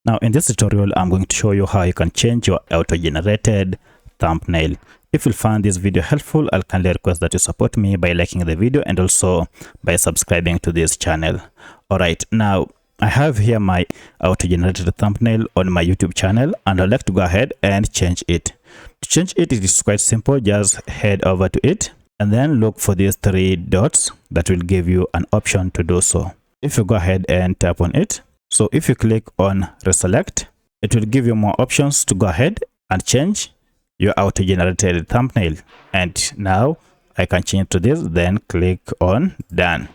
Now in this tutorial, I'm going to show you how you can change your auto-generated thumbnail. If you find this video helpful, I'll kindly request that you support me by liking the video and also by subscribing to this channel. Alright, now I have here my auto-generated thumbnail on my YouTube channel and I'd like to go ahead and change it. To change it, it is quite simple. Just head over to it and then look for these three dots that will give you an option to do so. If you go ahead and tap on it, so if you click on reselect, it will give you more options to go ahead and change your auto-generated thumbnail. And now I can change to this, then click on done.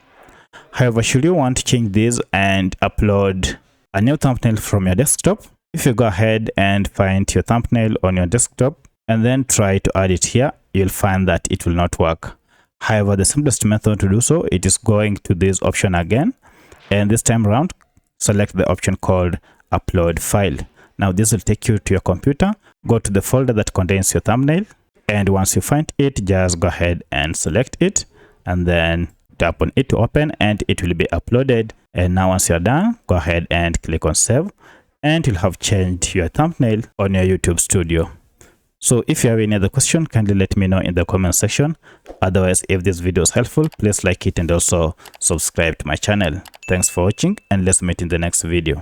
However, should you want to change this and upload a new thumbnail from your desktop, if you go ahead and find your thumbnail on your desktop and then try to add it here, you'll find that it will not work. However, the simplest method to do so, it is going to this option again, and this time around select the option called upload file. Now this will take you to your computer. Go to the folder that contains your thumbnail, and once you find it, just go ahead and select it and then tap on it to open, and it will be uploaded. And now once you're done, go ahead and click on save, and you'll have changed your thumbnail on your YouTube studio. So if you have any other question, kindly let me know in the comment section. Otherwise, if this video is helpful, please like it and also subscribe to my channel. Thanks for watching, and let's meet in the next video.